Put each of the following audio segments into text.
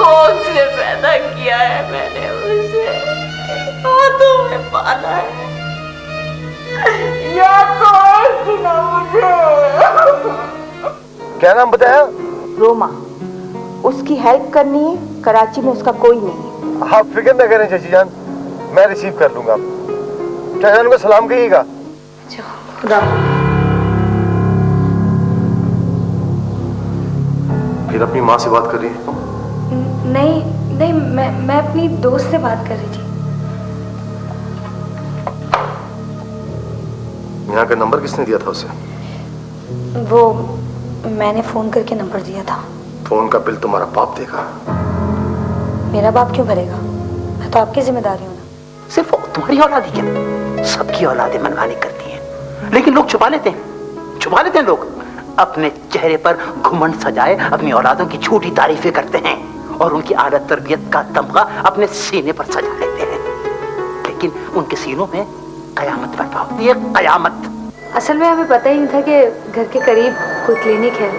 कोख से पैदा किया है मैंने उसे, हाथों में पाला है, या तो आएगी ना मुझे। क्या नाम बताया? रोमा। उसकी हेल्प करनी है, कराची में उसका कोई नहीं है। आप फिक्र न करें चाची जान, मैं रिसीव कर लूंगा। चाचा जान को सलाम कहिएगा। खुदा। फिर अपनी माँ से बात कर रही है? नहीं नहीं, मैं अपनी दोस्त से बात कर रही थी। यहाँ का नंबर किसने दिया था उसे? वो मैंने फोन करके नंबर दिया था। फोन का बिल तुम्हारा बाप देगा। मेरा बाप क्यों भरेगा? मैं तो आपकी जिम्मेदारी हूँ ना। सिर्फ तुम्हारी औलाद ही क्या, सबकी औलादें मनमानी करती हैं, लेकिन लोग छुपा लेते हैं लोग। अपने चेहरे पर घुमंड सजाए अपनी औलादों की झूठी तारीफें करते हैं और उनकी आदत तरबियत का तमगा अपने सीने पर सजा लेते हैं, लेकिन उनके सीनों में कयामत बर्पा होती है, कयामत। असल में हमें पता ही नहीं था कि घर के करीब कोई क्लिनिक है।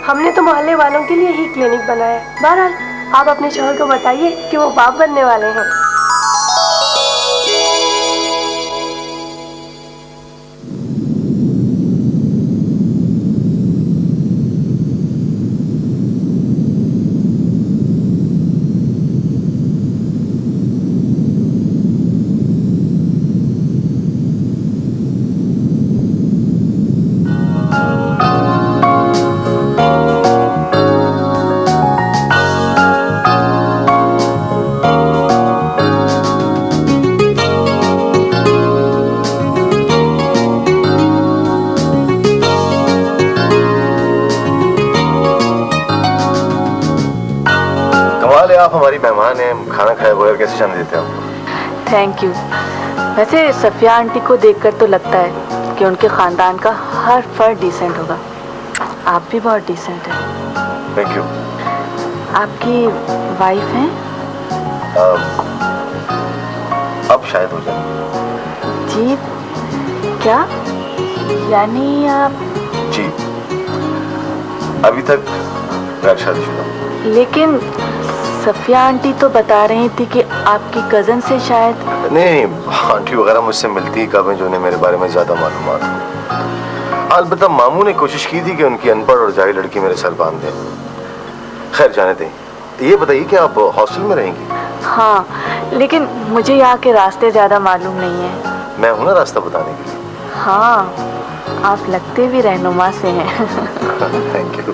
हमने तो मोहल्ले वालों के लिए ही क्लिनिक बनाया है। बहरहाल आप अपने शौहर को बताइए कि वो बाप बनने वाले हैं। आप हमारी मेहमान हैं, खाना खाए बगैर कैसे जाने देते हो? Thank you. वैसे सफिया आंटी को देखकर तो लगता है कि उनके खानदान का हर फर्द डिसेंट होगा। आप भी बहुत डिसेंट हैं। Thank you. आपकी वाइफ हैं? अब शायद हो जाए। जी क्या? यानी आप? जी, अभी तक गैर शादीशुदा। लेकिन सफिया आंटी तो बता रही थी कि आपकी कजन से शायद। नहीं, आंटी वगैरह मुझसे मिलती कब हैं जिन्हें मेरे बारे में ज्यादा मालूमात हो। अलबत्ता मामू ने कोशिश की थी कि उनकी अनपढ़ और जाहिल लड़की मेरे सर बांध दे। खैर जाने दें। ये बताइए कि आप हॉस्टल में रहेंगी? हाँ, लेकिन मुझे यहाँ के रास्ते ज्यादा मालूम नहीं है। मैं हूं ना रास्ता बताने के लिए। हाँ, आप लगते भी रहनुमा से हैं। Thank you.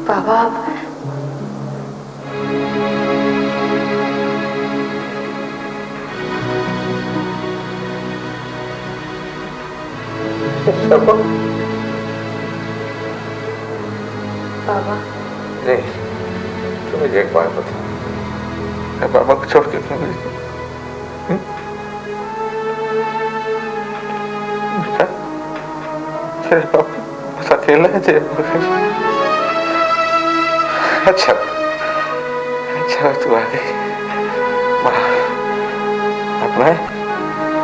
बाबा बाबा नहीं, तो मुझे एक बात बता, मैं पापा को छोड़ के क्यों गई? बेटा, तेरे पापा बस अकेला है जेल। अच्छा तू आ गई। अपना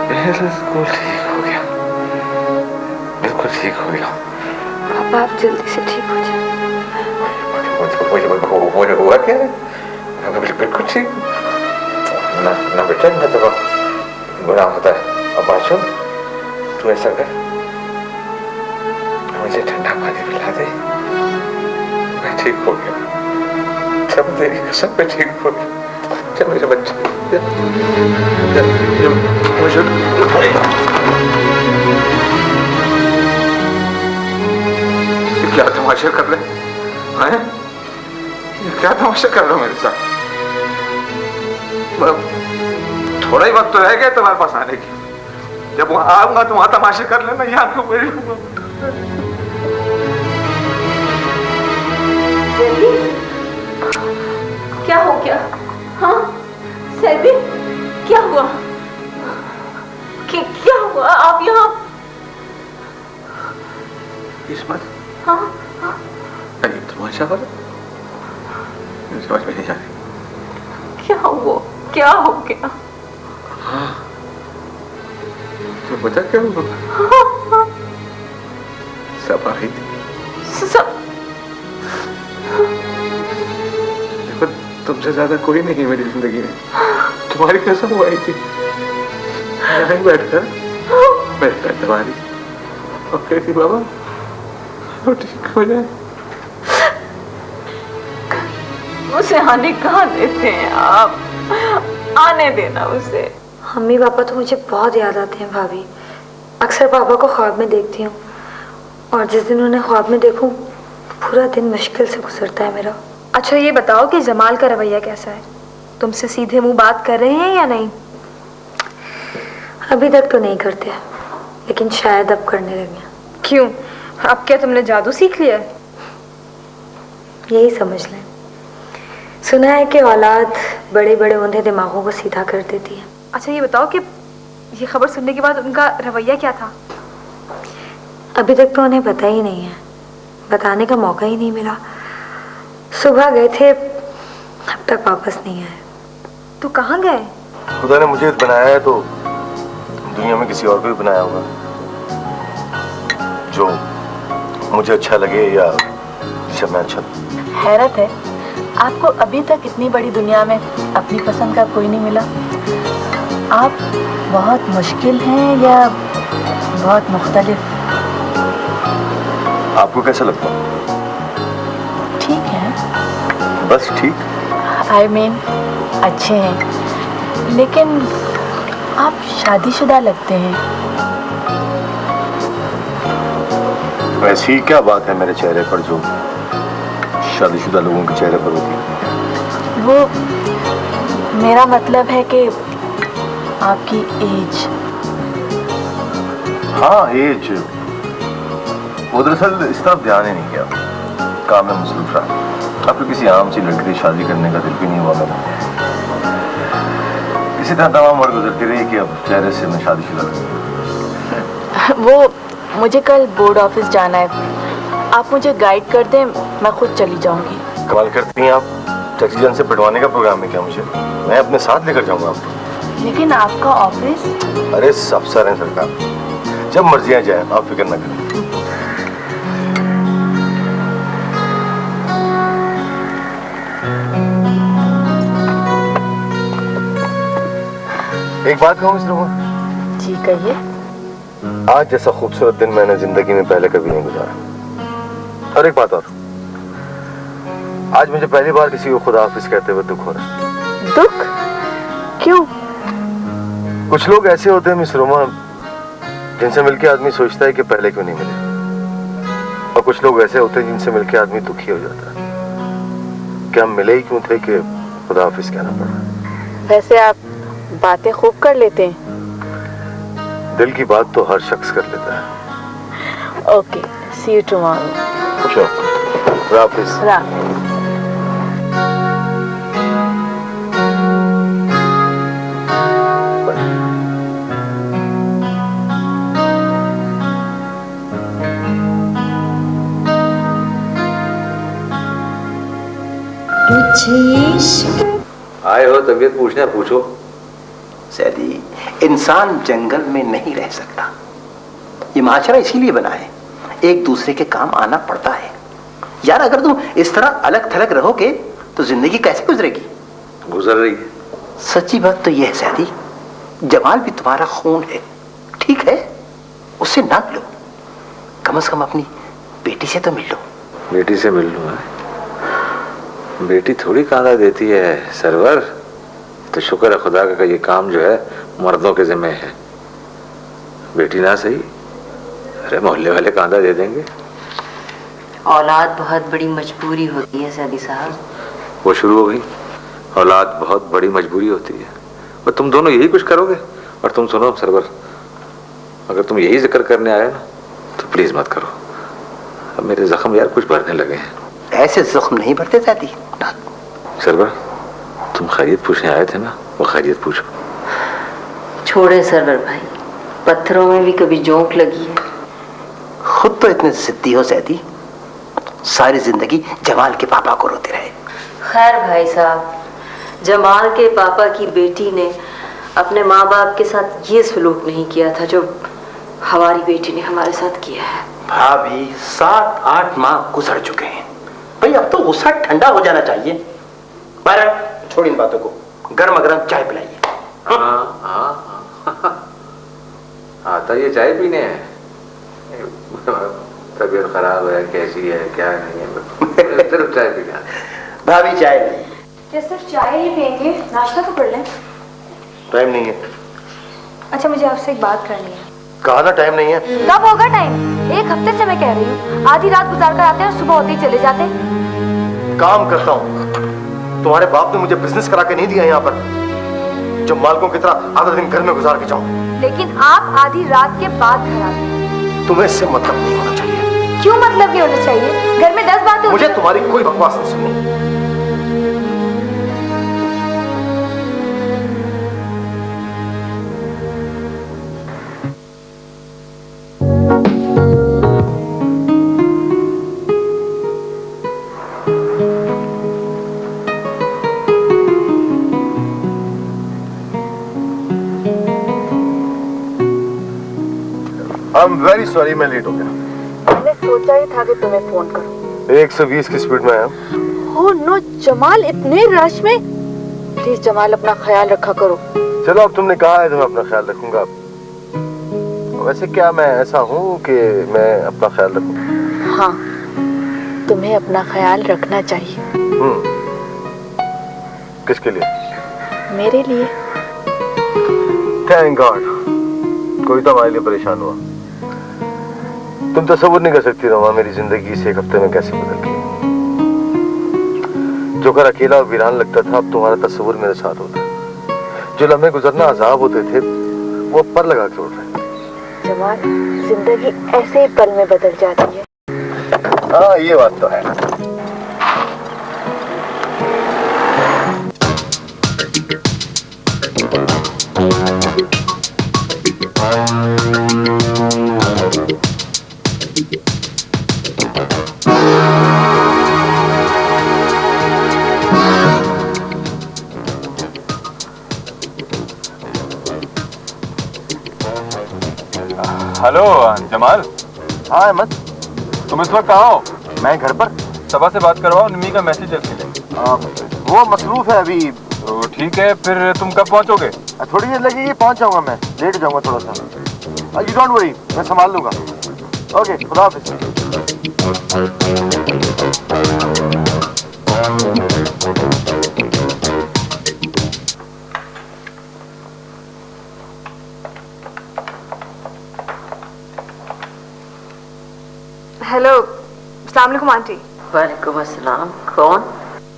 बिल्कुल ठीक हो गया, बिल्कुल ठीक हो गया। पापा आप जल्दी से ठीक हो जाए। मुझे हुआ क्या है? मैं बिल्कुल ठीक ना बेटा, मैं तो गुनाह होता है। अब बात सुन, तू ऐसा कर, मुझे ठंडा पानी पिला दे, मैं ठीक हो गया। सब तेरी कसम पे ठीक हो गया। चल मेरे बच्चे, क्या तमाशा कर रहे हैं? क्या तमाशा कर रहे हो मेरे साथ? थोड़ा ही वक्त तो रह गया तुम्हारे पास आने की। जब वहां आऊंगा तो वहां तमाशे कर लेना, यहाँ क्यों मेरी। क्या हो गया? हाँ सैदी, क्या हुआ? क्या हुआ? आप यहाँ? किस्मत? हाँ नहीं, तमाशा हो रहा, समझ में नहीं आ रही। क्या हुआ? क्या हो गया? तो पता क्या हुआ? सब आ गई थी। सब देखो तुमसे ज्यादा कोई नहीं मेरी जिंदगी में, तुम्हारी कसम वो आई थी। यहीं बैठकर तुम्हारी और कहती बाबा वो ठीक हो जाए। उसे आने कहाँ देते हैं आप? आने देना उसे। मम्मी पापा तो मुझे बहुत याद आते हैं भाभी। अक्सर पापा को ख्वाब में देखती हूँ और जिस दिन उन्हें ख्वाब में देखूं पूरा दिन मुश्किल से गुजरता है मेरा। अच्छा ये बताओ कि जमाल का रवैया कैसा है? तुमसे सीधे मुंह बात कर रहे हैं या नहीं? अभी तक तो नहीं करते, लेकिन शायद अब करने लगे। क्यों? अब क्या तुमने जादू सीख लिया है? यही समझ लें। सुना है कि औलाद बड़े बड़े उन्हें दिमागों को सीधा कर देती है। अच्छा ये बताओ कि ये खबर सुनने के बाद उनका रवैया क्या था? अभी तक तो उन्हें पता ही नहीं है, बताने का मौका ही नहीं मिला। सुबह गए थे, अब तक वापस नहीं आए। तो कहाँ गए? खुदा ने मुझे बनाया है तो दुनिया में किसी और को भी बनाया होगा जो मुझे अच्छा लगे या जब मैं अच्छा। हैरत है, आपको अभी तक इतनी बड़ी दुनिया में अपनी पसंद का कोई नहीं मिला। आप बहुत मुश्किल हैं या बहुत मुख्तलिफ? आपको कैसा लगता है? ठीक है, बस ठीक। I mean, अच्छे हैं, लेकिन आप शादीशुदा लगते हैं। ऐसी क्या बात है मेरे चेहरे पर जो शादीशुदा लोगों के चेहरे पर होती है? वो मेरा मतलब है कि आपकी एज। हाँ एज, वो दरअसल इस तरफ ध्यान ही नहीं किया, काम में मसरूफ रहा। अब तो किसी आम सी लड़की से शादी करने का दिल भी नहीं हुआ मेरा। इसी तरह तमाम उम्र गुजरती रही कि अब चेहरे से मैं शादीशुदा लगता। वो मुझे कल बोर्ड ऑफिस जाना है, आप मुझे गाइड कर दें, मैं खुद चली जाऊंगी। कमाल करती हैं आप। चाची जान से पिटवाने का प्रोग्राम है क्या मुझे? मैं अपने साथ लेकर जाऊंगा आपको। लेकिन आपका ऑफिस? अरे अफसर हैं सरकार, जब मर्जी आ जाए, आप फिक्र ना करें। एक बात कहूँ मिस्टर रोमा? जी कहिए। आज जैसा खूबसूरत दिन मैंने जिंदगी में पहले कभी नहीं गुजारा। और एक बात और, आज मुझे पहली बार किसी को खुदा हाफिज कहते हुए दुख हो रहा है। दुख? क्यों? कुछ लोग ऐसे होते हैं मिस रोमा जिनसे मिलके आदमी सोचता है कि पहले क्यों नहीं मिले, और कुछ लोग ऐसे होते हैं जिनसे मिलके आदमी दुखी हो जाता है कि हम मिले ही क्यों थे कि खुदा हाफिज कहना पड़ा। वैसे आप बातें खूब कर लेते हैं। दिल की बात तो हर शख्स कर लेता है। Okay, see you tomorrow. Sure, खुदा हाफिज। आए हो तबीयत पूछना, पूछो। सैदी, इंसान जंगल में नहीं रह सकता। ये माशरा इसीलिए बना है, एक दूसरे के काम आना पड़ता है। यार अगर तुम इस तरह अलग थलग रहोगे तो जिंदगी कैसे गुजरेगी? गुजर रही है। सच्ची बात तो यह है सैदी, जमाल भी तुम्हारा खून है, ठीक है? उससे ना मिलो, कम से कम अपनी बेटी से तो मिल लो। बेटी से मिल लूँ? बेटी थोड़ी कांदा देती है सरवर। तो शुक्र है खुदा का ये काम जो है मर्दों के जिम्मे है। बेटी ना सही, अरे मोहल्ले वाले कांदा दे देंगे। औलाद बहुत बड़ी मजबूरी होती है सैदी साहब। वो शुरू हो गई, औलाद बहुत बड़ी मजबूरी होती है। और तुम दोनों यही कुछ करोगे। और तुम सुनो सरवर, अगर तुम यही जिक्र करने आए ना तो प्लीज मत करो। अब मेरे जख्म यार कुछ भरने लगे हैं। ऐसे जख्म नहीं भरते सैदी। सरवर, तुम खैरियत पूछने आए थे ना, वो खैरियत पूछो। छोड़े सरवर भाई, पत्थरों में भी कभी जोंक लगी है। खुद तो इतने जिद्दी हो सैदी, सारी जिंदगी जमाल के पापा को रोते रहे। खैर भाई साहब, जमाल के पापा की बेटी ने अपने माँ बाप के साथ ये सलूक नहीं किया था जो हमारी बेटी ने हमारे साथ किया है। भाभी 7-8 माह गुजर चुके हैं भाई, अब तो गुस्सा ठंडा हो जाना चाहिए। बहरहाल छोड़ इन बातों को, गर्मा गर्म चाय पिलाइए। आता ये चाय पीने है। तबीयत खराब है, कैसी है, क्या नहीं है, सिर्फ चाय पीना। भाभी चाय नहीं। क्या सिर्फ चाय ही पियेंगे? नाश्ता तो कर लें। टाइम नहीं है। अच्छा, मुझे आपसे एक बात करनी है। कहा ना टाइम नहीं है। कब होगा टाइम? एक हफ्ते से मैं कह रही हूँ। आधी रात गुजार कर आते हैं और सुबह होते ही चले जाते हैं। काम करता हूँ। तुम्हारे बाप ने मुझे बिजनेस करा के नहीं दिया यहाँ पर जो मालकों की तरह आधा दिन घर में गुजार के जाऊं। लेकिन आप आधी रात के बाद घर आते हैं। तुम्हें इससे मतलब नहीं होना चाहिए। क्यों मतलब नहीं होना चाहिए? घर में 10 बातें मुझे तुम्हारी कोई बकवास नहीं सुननी। I'm very sorry, मैं लेट हो गया। मैंने सोचा ही था कि तुम्हें फोन करूं। 120 की स्पीड में आया। हो नो जमाल, इतने रश में। प्लीज जमाल, अपना ख्याल रखा करो। चलो, अब तुमने कहा है तो मैं अपना ख्याल रखूंगा। वैसे क्या मैं ऐसा हूँ कि मैं अपना ख्याल रखूं? हाँ, तुम्हें अपना ख्याल रखना चाहिए। किसके लिए? मेरे लिए। थैंक गॉड, कोई तो हमारे लिए परेशान हुआ। तुम तसव्वुर नहीं कर सकती रोमा, मेरी जिंदगी इस एक हफ्ते में कैसे बदल गई। जो घर अकेला और वीरान लगता था, अब तुम्हारा तसव्वुर मेरे साथ होता है। जो लम्हे गुजरना अजाब होते थे, वो पर लगा के उड़ रहे। जमाल, जिंदगी ऐसे ही पल में बदल जाती है। हाँ, ये बात तो है। हेलो जमाल। हाँ अहमद, तुम इस वक्त कहाँ हो? मैं घर पर। सबा से बात करवाओ, निम्मी का मैसेज जल्द मिले। वो मसरूफ है अभी। तो ठीक है, फिर तुम कब पहुँचोगे? थोड़ी देर लगेगी, पहुंच जाऊंगा। मैं लेट जाऊंगा थोड़ा सा। यू डोंट वरी, मैं संभाल लूंगा। ओके, खुदा हाफिज। हेलो, अस्सलाम वालेकुम आंटी। वालेकुम अस्सलाम। कौन?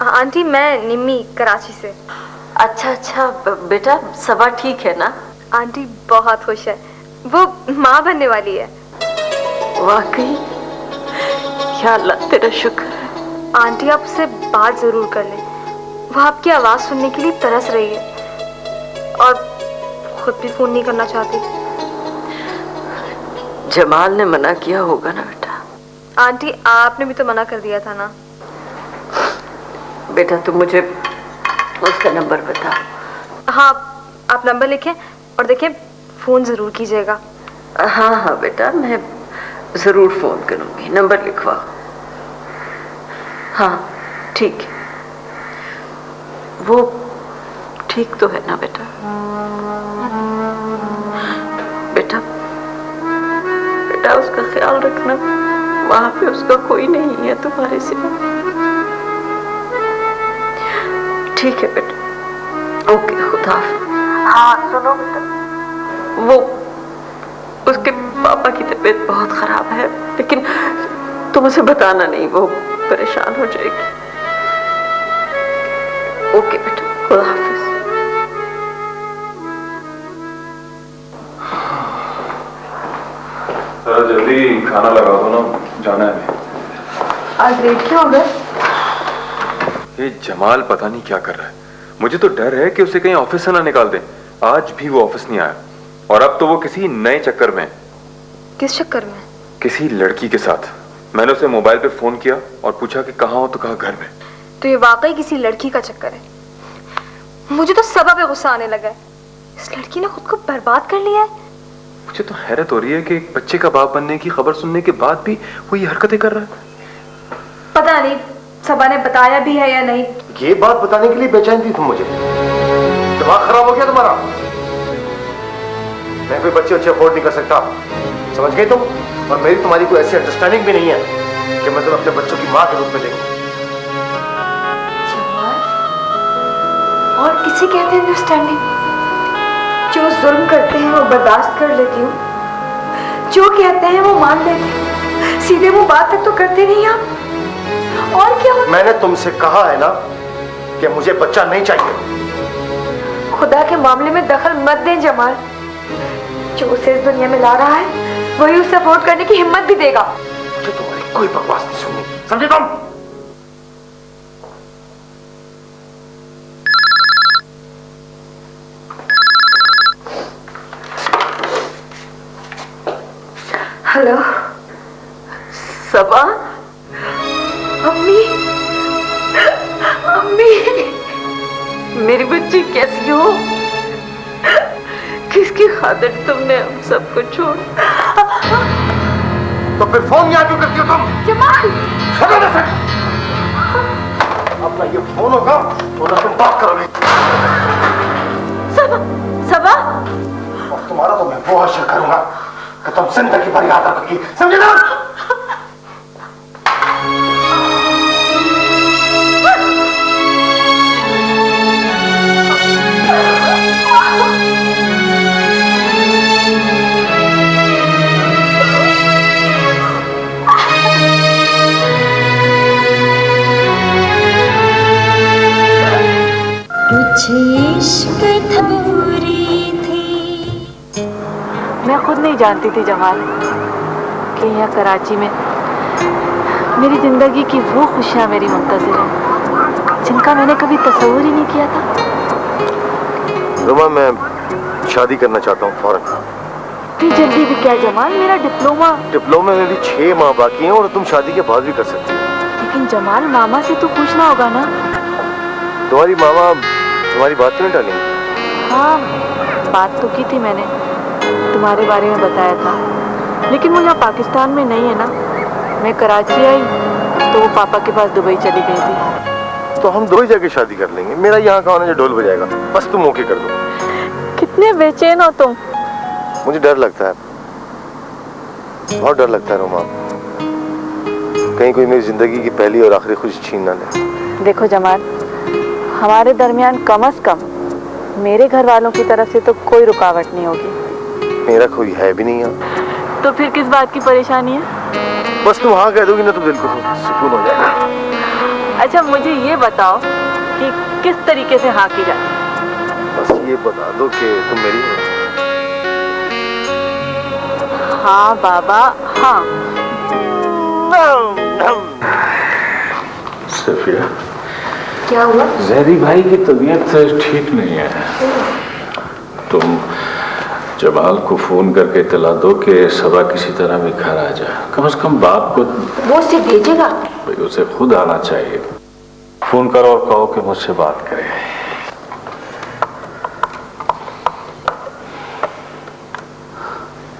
आंटी, मैं निम्मी, कराची से। अच्छा अच्छा, बेटा सबा ठीक है ना? आंटी बहुत खुश है, वो माँ बनने वाली है। वाकई? या अल्लाह तेरा शुक्र है। आंटी, आप उससे बात जरूर कर लें। वो आपकी आवाज सुनने के लिए तरस रही है और खुद भी फोन नहीं करना चाहती। जमाल ने मना किया होगा ना बेटा? आंटी, आपने भी तो मना कर दिया था ना। बेटा तुम मुझे उसका नंबर बता। हाँ, आप नंबर लिखें और देखें, फोन जरूर कीजिएगा। हाँ हाँ बेटा, मैं जरूर फोन करूंगी। नंबर लिखवा। हाँ ठीक है। वो ठीक तो है ना बेटा? बेटा बेटा उसका ख्याल रखना, वहां पे उसका कोई नहीं है तुम्हारे सिवा। ठीक है बेटा, ओके, खुदा हाफिज। हाँ सुनो बेटा, वो उसके पापा की तबीयत बहुत खराब है, लेकिन तुम उसे बताना नहीं, वो परेशान हो जाएगी। ओके बेटा, खुदा हाफिज। जल्दी खाना लगा दो ना, जाना है। आज लेट क्यों हो गए? ये जमाल पता नहीं क्या कर रहा है। मुझे तो डर है कि उसे कहीं ऑफिस से ना निकाल दे। आज भी वो ऑफिस नहीं आया और अब तो वो किसी नए चक्कर में। किस चक्कर में? किसी लड़की के साथ। मैंने उसे मोबाइल पे फोन किया और पूछा कि कहाँ हो, तो कहा घर में। तो ये वाकई किसी लड़की का चक्कर है। मुझे तो सबा पे गुस्सा आने लगा है। इस लड़की ने खुद को बर्बाद कर लिया है। मुझे तो हैरत हो रही है कि एक बच्चे का बाप बनने की खबर सुनने के बाद भी वो ये हरकतें कर रहा है। पता नहीं सबा ने बताया भी है या नहीं। ये बात बताने के लिए बेचैन थी तुम मुझे? दिमाग खराब हो गया तुम्हारा? मैं कोई बच्चे अफोर्ड नहीं कर सकता, समझ गए तुम? और मेरी तुम्हारी कोई ऐसी अंडरस्टैंडिंग भी नहीं है कि मैं तुम्हें अपने बच्चों की मां के रूप में देखूं। और किसी कहते हैं अंडरस्टैंडिंग? जो जुल्म करते हैं वो बर्दाश्त कर लेती हूँ, जो कहते हैं वो मान लेती हूँ, सीधे वो बात तक तो करते नहीं आप। और क्या होता? मैंने तुमसे कहा है ना कि मुझे बच्चा नहीं चाहिए। खुदा के मामले में दखल मत दें जमाल। जो उसे इस दुनिया में ला रहा है वही उसे अफोर्ड करने की हिम्मत भी देगा। मुझे तुम्हारी कोई बकवास नहीं सुननी, समझे तुम? हेलो सबा, अम्मी, अम्मी, मेरी बच्ची कैसी हो? किसकी खातिर तुमने हम सबको छोड़? तो फिर फोन यहाँ क्यों करती हो तुम? जमाल, अपना ये फोन होगा तो ना तुम बात करोगे। सबा, सबा, और तुम्हारा तो मैं वो हासिल करूंगा कि तुम जिंदगी भर याद रखोगी, समझे ना? मैं खुद नहीं जानती थी जमाल कि यहाँ कराची में मेरी जिंदगी की वो खुशियाँ मेरी मुंतज़िर हैं जिनका मैंने कभी तस्वुर ही नहीं किया था। रुमा, मैं शादी करना चाहता हूँ फौरन। इतनी जल्दी भी क्या जमाल? मेरा डिप्लोमा में भी 6 माह बाकी हैं और तुम शादी के बाद भी कर सकती हो। लेकिन जमाल, मामा से तो पूछना होगा ना। तुम्हारी मामा तुम्हारी बात क्यों नहीं डालेंगी? हाँ, बात तो की थी मैंने, तुम्हारे बारे में बताया था, लेकिन वो यहाँ पाकिस्तान में नहीं है ना। मैं कराची आई तो वो पापा के पास दुबई चली गई थी। तो हम दुबई जाके शादी कर लेंगे। मेरा यहाँ का होना जो ढोल बजाएगा, बस तुम ओके कर दो। कितने बेचैन हो तुम। मुझे डर लगता है, बहुत डर लगता है रोमा, कहीं कोई मेरी जिंदगी की पहली और आखिरी खुशी छीन ना ले। देखो जमाल, हमारे दरमियान कम से कम मेरे घर वालों की तरफ से तो कोई रुकावट नहीं होगी। मेरा कोई है भी नहीं है। तो फिर किस बात की परेशानी है? बस तुम हाँ कह दोगी ना तो दिल को सुकून हो जाएगा। अच्छा, मुझे ये बताओ कि किस तरीके से हाँ की जाती है? बस ये बता दो कि तुम मेरी हो। हाँ बाबा, हाँ। सफिया, क्या हुआ? जहरी भाई की तबीयत ठीक नहीं है। तुम जमाल को फोन करके इतला दो कि सबा किसी तरह भी घर आ जाए। कम से कम बाप को वो उसे भेजेगा? भाई उसे खुद आना चाहिए। फोन करो और कहो कि मुझसे बात करे।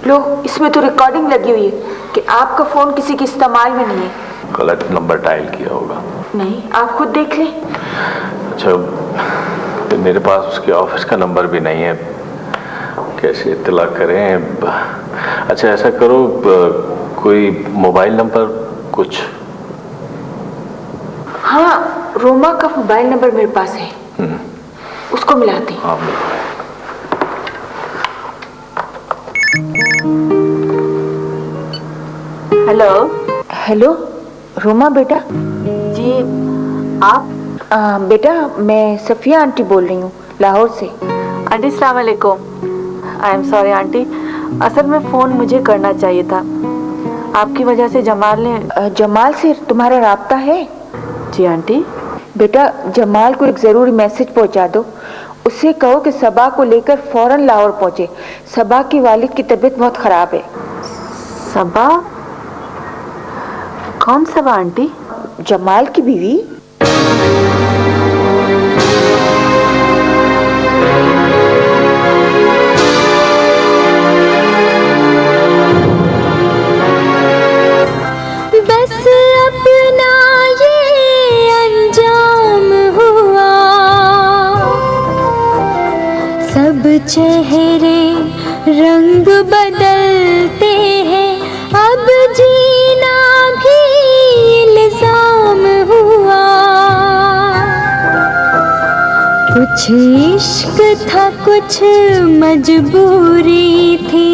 लो, इसमें तो रिकॉर्डिंग लगी हुई है कि आपका फोन किसी के इस्तेमाल में नहीं है। गलत नंबर डायल किया होगा। नहीं, आप खुद देख लें। अच्छा, तो मेरे पास उसके ऑफिस का नंबर भी नहीं है, कैसे इत्तला करें? अच्छा ऐसा करो, कोई मोबाइल नंबर कुछ? हाँ, रोमा का मोबाइल नंबर मेरे पास है, उसको मिलाते हैं। हाँ, हेलो। हेलो रोमा बेटा। जी आप? बेटा, मैं सफिया आंटी बोल रही हूँ, लाहौर से। आंटी अस्सलाम वालेकुम। आई एम सॉरी आंटी, असल में फ़ोन मुझे करना चाहिए था। आपकी वजह से जमाल ने जमाल से तुम्हारा राब्ता है? जी आंटी। बेटा, जमाल को एक ज़रूरी मैसेज पहुँचा दो। उससे कहो कि सबा को लेकर फौरन लाहौर पहुँचे। सबा की वालिद की तबीयत बहुत ख़राब है। सबा? कौन सबा आंटी? जमाल की बीवी। चेहरे रंग बदलते हैं, अब जीना भी इल्जाम हुआ। कुछ इश्क था कुछ मजबूरी थी,